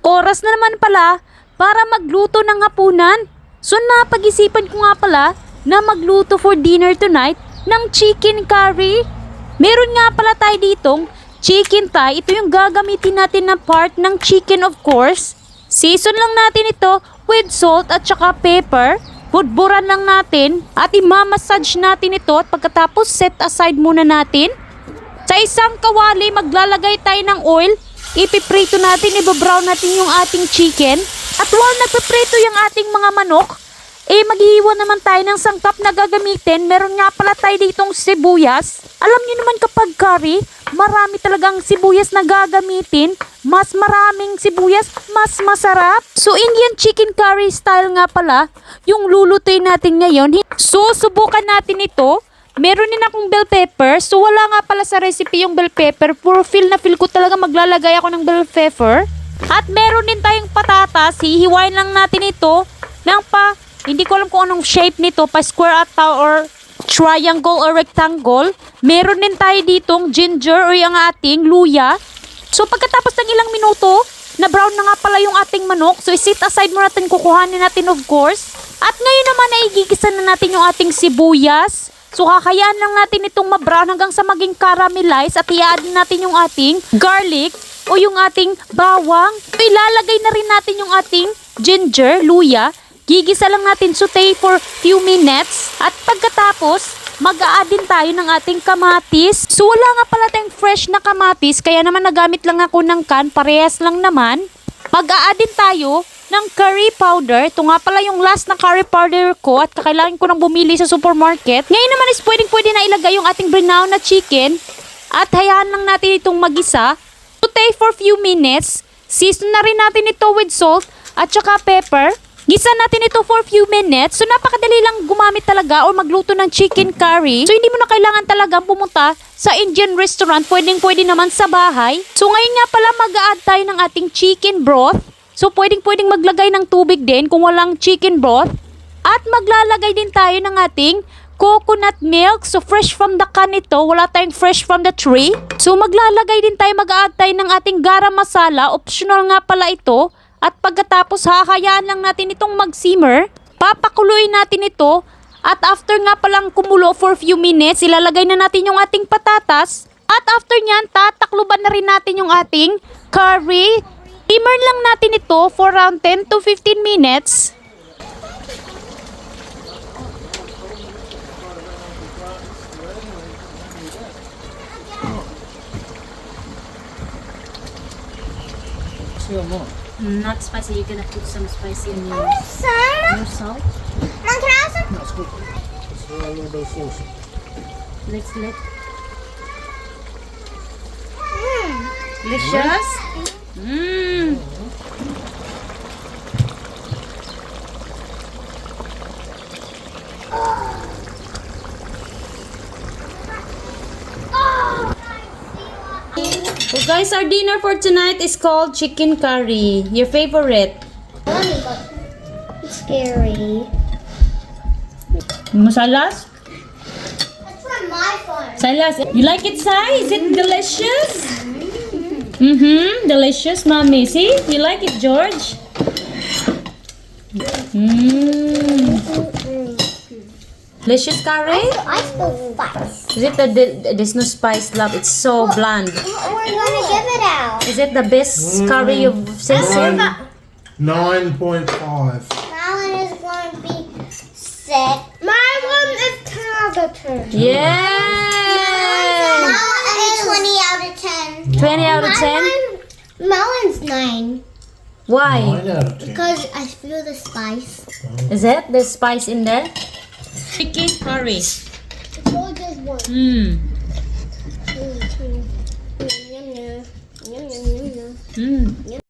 Oras na naman pala para magluto ng hapunan. So napag-isipan ko nga pala na magluto for dinner tonight ng chicken curry. Meron nga pala tayo ditong chicken thigh. Ito yung gagamitin natin na part ng chicken, of course. Season lang natin ito with salt at saka pepper. Budburan lang natin at imamassage natin ito at pagkatapos set aside muna natin. Sa isang kawali maglalagay tayo ng oil. Ipiprito natin, ibabrown natin yung ating chicken. At while nagpiprito yung ating mga manok, maghihiwa naman tayo ng sangkap na gagamitin. Meron nga pala tayo ditong sibuyas. Alam niyo naman kapag curry, marami talagang sibuyas na gagamitin. Mas maraming sibuyas, mas masarap. So Indian chicken curry style nga pala yung lulutuin natin ngayon. So subukan natin ito. Meron din akong bell pepper. So wala nga pala sa recipe yung bell pepper. Puro feel na feel ko talaga maglalagay ako ng bell pepper. At meron din tayong patatas. Hihiwain lang natin ito ng hindi ko alam kung anong shape nito. Pa square ata or triangle or rectangle. Meron din tayo ditong ginger o yung ating luya. So pagkatapos ng ilang minuto, na brown na nga pala yung ating manok. So isit aside mo natin, kukuhanin natin of course. At ngayon naman ay igigisa na natin yung ating sibuyas. So kakayaan lang natin itong ma-brown hanggang sa maging caramelize at i-add natin yung ating garlic o yung ating bawang. So ilalagay na rin natin yung ating ginger, luya. Gigisa lang natin, saute for few minutes. At pagkatapos, mag-a-add din tayo ng ating kamatis. So wala nga pala tayong fresh na kamatis, kaya naman nagamit lang ako ng can, parehas lang naman. Mag-a-add din tayo ng curry powder. Ito nga pala yung last na curry powder ko at kakailangan ko nang bumili sa supermarket. Ngayon naman is pwedeng-pwede na ilagay yung ating brown na chicken at hayaan lang natin itong magisa. Saute for few minutes. Season na rin natin ito with salt at saka pepper. Gisa natin ito for few minutes. So napakadali lang gumamit talaga o magluto ng chicken curry. So hindi mo na kailangan talagang pumunta sa Indian restaurant. Pwedeng-pwede naman sa bahay. So ngayon nga pala mag-a-add tayo ng ating chicken broth. So pwedeng-pwedeng maglagay ng tubig din kung walang chicken broth. At maglalagay din tayo ng ating coconut milk. So fresh from the can ito. Wala tayong fresh from the tree. So maglalagay din tayo, mag-a-add tayo ng ating garam masala. Optional nga pala ito. At pagkatapos hahayaan lang natin itong mag-simmer. Papakuluin natin ito. At after nga palang kumulo for few minutes, ilalagay na natin yung ating patatas. At after nyan, tatakluban na rin natin yung ating curry. Simmer lang natin ito for around 10 to 15 minutes. Not spicy. You're gonna put some spicy in your salt. Mom, can I have some? That's good. It's a little bit of sauce. Let's let. Delicious. So guys, our dinner for tonight is called chicken curry. Your favorite? It's scary. Masalas? That's from my phone. Salas. You like it, Sai? Is it delicious? Delicious, mommy. See? You like it, George? Delicious curry? I spill spice. Is it there's no spice, love? It's so bland. We're gonna give it out. Is it the best curry you've seen? 9.5. My one is going to be 6. My one is 10 out of 10. Yeah. My one is 20 out of 10. 20 out of 10. My one's 9. Why? 9 out of 10. Because I feel the spice. Is it there's spice in there? Chicken curry. So just one. Mmm. Yum, yum, yum. Yum, yum, yum, yum. Mmm.